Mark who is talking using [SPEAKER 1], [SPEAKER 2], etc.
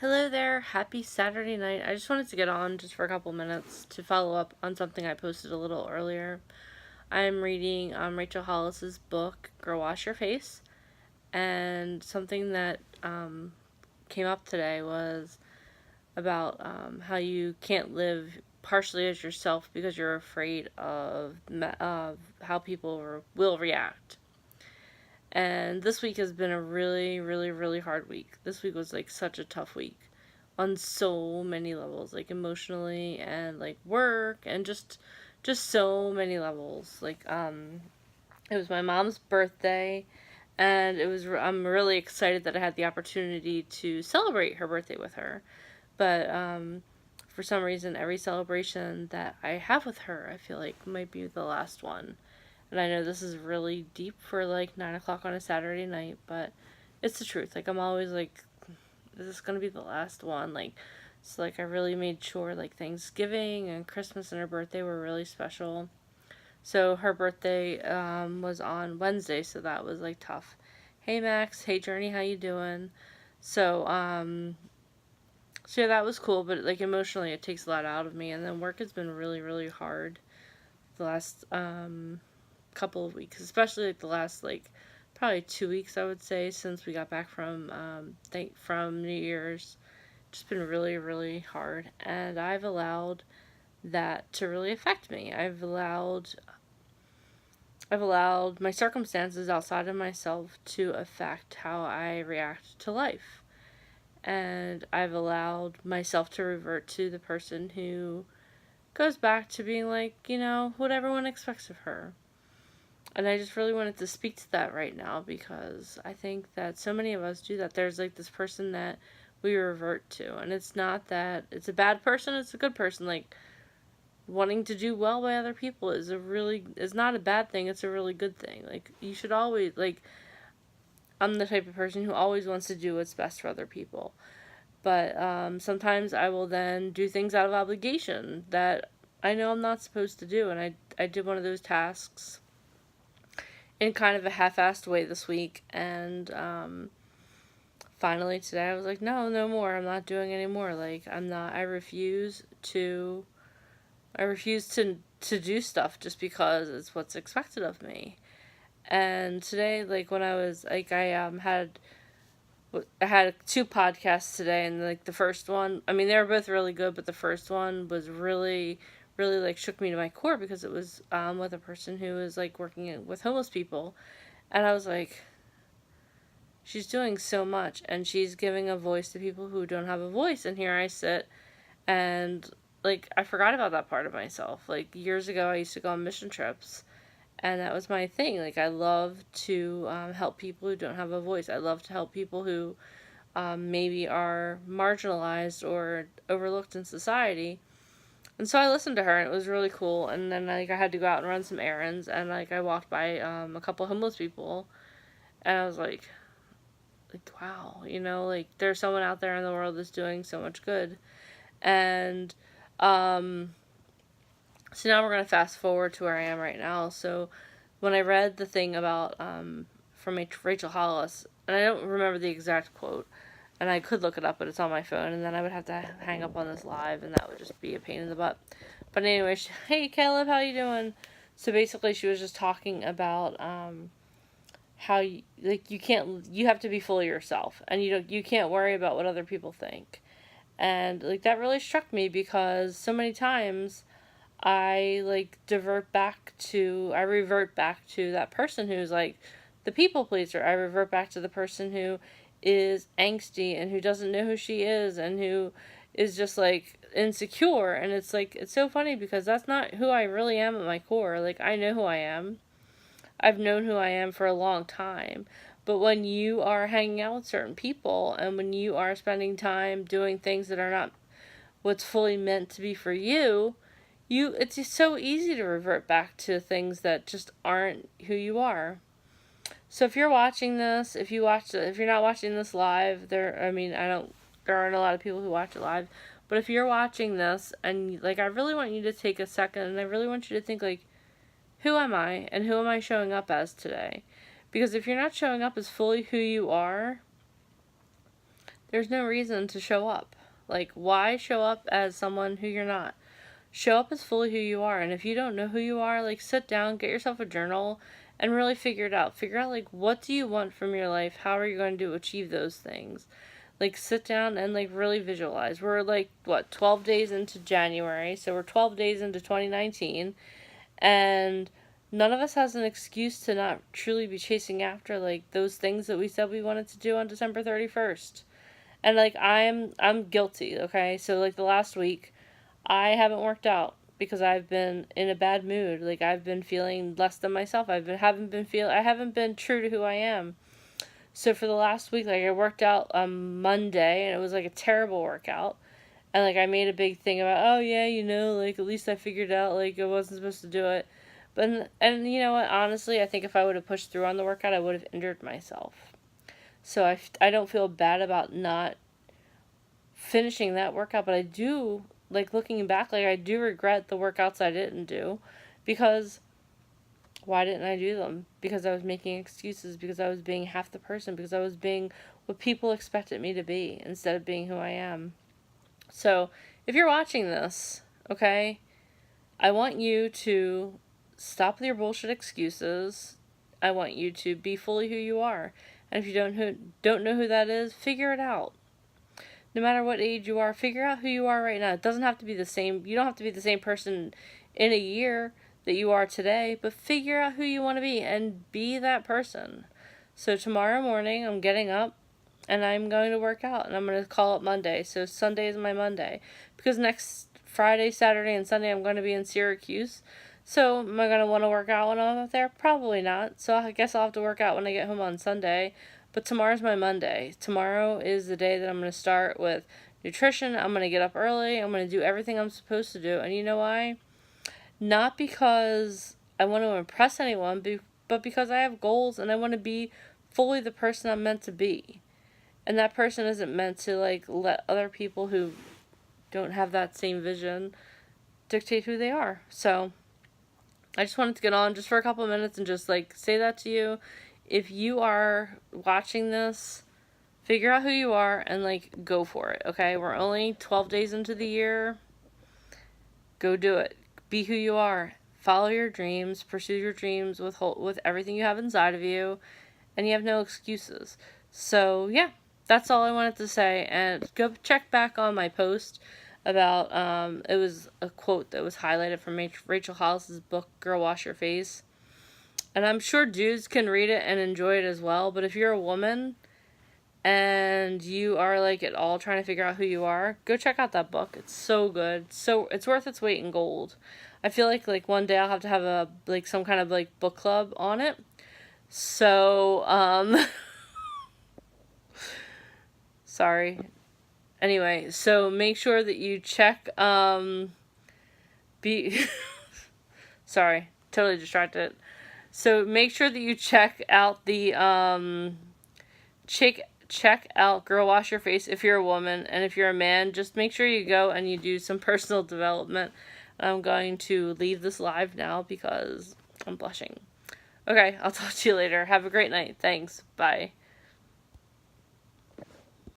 [SPEAKER 1] Hello there, happy Saturday night. I just wanted to get on just for a couple minutes to follow up on something I posted a little earlier. I'm reading Rachel Hollis's book, Girl Wash Your Face, and something that came up today was about how you can't live partially as yourself because you're afraid of how people will react. And this week has been a really, really, really hard week. This week was like such a tough week on so many levels, like emotionally and like work and just so many levels. It was my mom's birthday, and I'm really excited that I had the opportunity to celebrate her birthday with her. But for some reason, every celebration that I have with her, I feel like might be the last one. And I know this is really deep for like 9 o'clock on a Saturday night, but it's the truth. Like, I'm always like, is this gonna be the last one? I really made sure like Thanksgiving and Christmas and her birthday were really special. So her birthday was on Wednesday, so that was like tough. Hey Max, hey Journey, how you doing? So so yeah, that was cool, but like emotionally, it takes a lot out of me. And then work has been really, really hard the last couple of weeks, especially like the last like probably 2 weeks, I would say, since we got back from New Year's. Just been really, really hard, and I've allowed that to really affect me. I've allowed my circumstances outside of myself to affect how I react to life. And I've allowed myself to revert to the person who goes back to being like, what everyone expects of her. And I just really wanted to speak to that right now because I think that so many of us do that. There's like this person that we revert to, and it's not that it's a bad person, it's a good person. Like, wanting to do well by other people is not a bad thing, it's a really good thing. Like, you should always, like, I'm the type of person who always wants to do what's best for other people. But sometimes I will then do things out of obligation that I know I'm not supposed to do. And I did one of those tasks in kind of a half-assed way this week. And finally today I was like, no, no more. I'm not doing any more. Like, I'm not, I refuse to do stuff just because it's what's expected of me. And today, like, when I was like, I had two podcasts today, and like the first one, I mean, they were both really good, but the first one was really, really like shook me to my core because it was with a person who was like working with homeless people, and I was like, she's doing so much, and she's giving a voice to people who don't have a voice, and here I sit, and like I forgot about that part of myself. Like, years ago, I used to go on mission trips, and that was my thing. Like, I love to help people who don't have a voice. I love to help people who maybe are marginalized or overlooked in society. And so I listened to her, and it was really cool. And then like I had to go out and run some errands, and like I walked by a couple homeless people, and I was like wow, like there's someone out there in the world that's doing so much good. And um, so now we're gonna fast forward to where I am right now. So when I read the thing about from Rachel Hollis, and I don't remember the exact quote, and I could look it up, but it's on my phone, and then I would have to hang up on this live, and that would just be a pain in the butt. But anyway, hey Caleb, how you doing? So basically, she was just talking about how you have to be fully yourself, and you can't worry about what other people think, and like that really struck me because so many times I like I revert back to that person who's like the people pleaser. I revert back to the person who is angsty and who doesn't know who she is and who is just like insecure. And it's like, it's so funny because that's not who I really am at my core. Like, I know who I am. I've known who I am for a long time. But when you are hanging out with certain people and when you are spending time doing things that are not what's fully meant to be for you, it's just so easy to revert back to things that just aren't who you are. So if you're watching this, if you're not watching this live, there aren't a lot of people who watch it live, but if you're watching this and like, I really want you to take a second, and I really want you to think like, who am I and who am I showing up as today? Because if you're not showing up as fully who you are, there's no reason to show up. Like, why show up as someone who you're not? Show up as fully who you are. And if you don't know who you are, like, sit down, get yourself a journal, and really figure it out. Figure out, like, what do you want from your life? How are you going to achieve those things? Like, sit down and, like, really visualize. We're, like, 12 days into January, so we're 12 days into 2019, and none of us has an excuse to not truly be chasing after, like, those things that we said we wanted to do on December 31st. And, like, I'm guilty, okay? So, like, the last week, I haven't worked out because I've been in a bad mood. Like, I've been feeling less than myself. I haven't been true to who I am. So for the last week, like, I worked out on Monday, and it was like a terrible workout. And, like, I made a big thing about, oh yeah, like, at least I figured out, like, I wasn't supposed to do it. But and you know what? Honestly, I think if I would have pushed through on the workout, I would have injured myself. So I don't feel bad about not finishing that workout, but I do, like, looking back, like, I do regret the workouts I didn't do, because why didn't I do them? Because I was making excuses, because I was being half the person, because I was being what people expected me to be instead of being who I am. So, if you're watching this, okay, I want you to stop with your bullshit excuses. I want you to be fully who you are. And if you don't know who that is, figure it out. No matter what age you are, figure out who you are right now. It doesn't have to be the same. You don't have to be the same person in a year that you are today, but figure out who you want to be and be that person. So tomorrow morning, I'm getting up and I'm going to work out, and I'm going to call it Monday. So Sunday is my Monday, because next Friday, Saturday, and Sunday I'm going to be in Syracuse. So am I going to want to work out when I'm up there? Probably not. So I guess I'll have to work out when I get home on Sunday. But tomorrow's my Monday. Tomorrow is the day that I'm going to start with nutrition. I'm going to get up early. I'm going to do everything I'm supposed to do. And you know why? Not because I want to impress anyone, but because I have goals and I want to be fully the person I'm meant to be. And that person isn't meant to, like, let other people who don't have that same vision dictate who they are. So I just wanted to get on just for a couple of minutes and just, like, say that to you. If you are watching this, figure out who you are and, like, go for it, okay? We're only 12 days into the year. Go do it. Be who you are. Follow your dreams. Pursue your dreams with everything you have inside of you. And you have no excuses. So, yeah, that's all I wanted to say. And go check back on my post about, it was a quote that was highlighted from Rachel Hollis's book, Girl Wash Your Face. And I'm sure dudes can read it and enjoy it as well. But if you're a woman and you are, like, at all trying to figure out who you are, go check out that book. It's so good. So it's worth its weight in gold. I feel like one day I'll have to have a, like, some kind of, like, book club on it. So, sorry. Anyway, so make sure that you check, sorry, totally distracted. So make sure that you check out the, check out Girl Wash Your Face if you're a woman, and if you're a man, just make sure you go and you do some personal development. I'm going to leave this live now because I'm blushing. Okay, I'll talk to you later. Have a great night. Thanks. Bye.